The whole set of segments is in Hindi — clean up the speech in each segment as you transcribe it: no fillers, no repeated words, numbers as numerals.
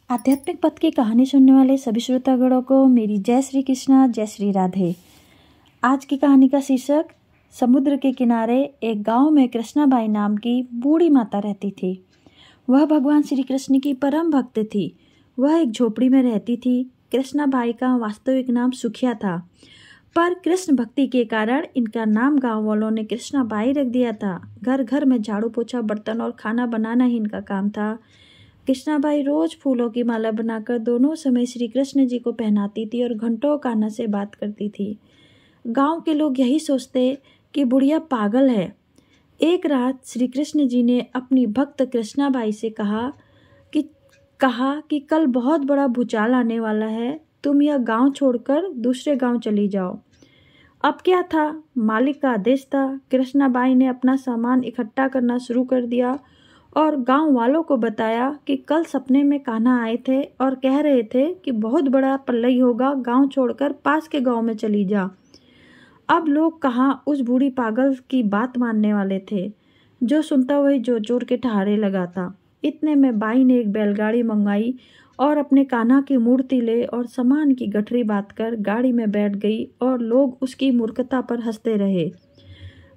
आध्यात्मिक पथ की कहानी सुनने वाले सभी श्रोतागणों को मेरी जय श्री कृष्णा, जय श्री राधे। आज की कहानी का शीर्षक समुद्र के किनारे एक गांव में कृष्णाबाई नाम की बूढ़ी माता रहती थी। वह भगवान श्री कृष्ण की परम भक्त थी। वह एक झोपड़ी में रहती थी। कृष्णाबाई का वास्तविक नाम सुखिया था, पर कृष्ण भक्ति के कारण इनका नाम गांव वालों ने कृष्णाबाई रख दिया था। घर घर में झाड़ू पोछा, बर्तन और खाना बनाना ही इनका काम था। कृष्णाबाई रोज फूलों की माला बनाकर दोनों समय श्री कृष्ण जी को पहनाती थी और घंटों कान्हा से बात करती थी। गांव के लोग यही सोचते कि बुढ़िया पागल है। एक रात श्री कृष्ण जी ने अपनी भक्त कृष्णाबाई से कहा कि कल बहुत बड़ा भूचाल आने वाला है, तुम यह गांव छोड़कर दूसरे गांव चली जाओ। अब क्या था, मालिक का आदेश था। कृष्णाबाई ने अपना सामान इकट्ठा करना शुरू कर दिया और गांव वालों को बताया कि कल सपने में कान्हा आए थे और कह रहे थे कि बहुत बड़ा प्रलय होगा, गांव छोड़कर पास के गांव में चली जा। अब लोग कहाँ उस बूढ़ी पागल की बात मानने वाले थे। जो सुनता वही जोर जोर के ठहारे लगाता। इतने में बाई ने एक बैलगाड़ी मंगाई और अपने कान्हा की मूर्ति ले और सामान की गठरी बांध कर गाड़ी में बैठ गई और लोग उसकी मूर्खता पर हंसते रहे।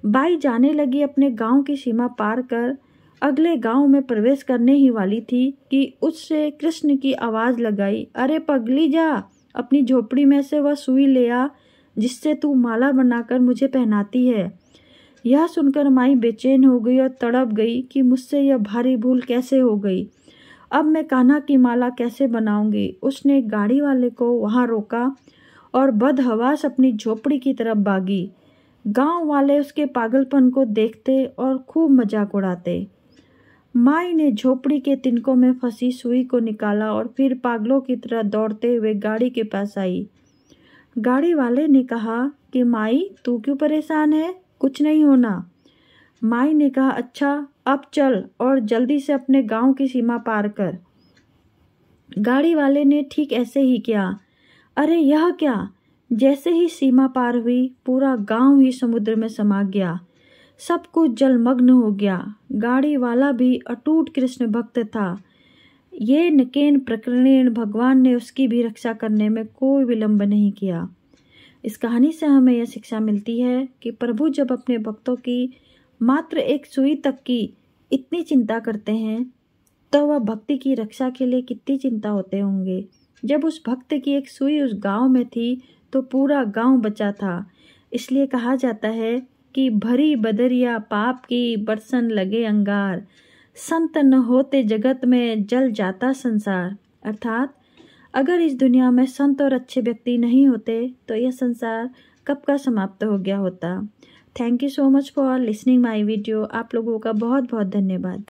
बाई जाने लगी। अपने गांव की सीमा पार कर अगले गांव में प्रवेश करने ही वाली थी कि उससे कृष्ण की आवाज लगाई, अरे पगली जा, अपनी झोपड़ी में से वह सुई ले आ जिससे तू माला बनाकर मुझे पहनाती है। यह सुनकर माई बेचैन हो गई और तड़प गई कि मुझसे यह भारी भूल कैसे हो गई। अब मैं कान्हा की माला कैसे बनाऊंगी। उसने एक गाड़ी वाले को वहां रोका और बदहवास अपनी झोपड़ी की तरफ भागी। गांव वाले उसके पागलपन को देखते और खूब मजाक उड़ाते। माई ने झोपड़ी के तिनकों में फंसी सुई को निकाला और फिर पागलों की तरह दौड़ते हुए गाड़ी के पास आई। गाड़ी वाले ने कहा कि माई तू क्यों परेशान है, कुछ नहीं होना। माई ने कहा, अच्छा अब चल और जल्दी से अपने गांव की सीमा पार कर। गाड़ी वाले ने ठीक ऐसे ही किया। अरे यह क्या, जैसे ही सीमा पार हुई पूरा गांव ही समुद्र में समा गया। सब कुछ जलमग्न हो गया। गाड़ी वाला भी अटूट कृष्ण भक्त था। ये नकेन प्रकरणेन भगवान ने उसकी भी रक्षा करने में कोई विलंब नहीं किया। इस कहानी से हमें यह शिक्षा मिलती है कि प्रभु जब अपने भक्तों की मात्र एक सुई तक की इतनी चिंता करते हैं तो वह भक्ति की रक्षा के लिए कितनी चिंता होते होंगे। जब उस भक्त की एक सुई उस गांव में थी तो पूरा गांव बचा था। इसलिए कहा जाता है कि भरी बदरिया पाप की बरसन लगे अंगार, संत न होते जगत में जल जाता संसार। अर्थात अगर इस दुनिया में संत और अच्छे व्यक्ति नहीं होते तो यह संसार कब का समाप्त हो गया होता। Thank you so much for listening my video. आप लोगों का बहुत बहुत धन्यवाद।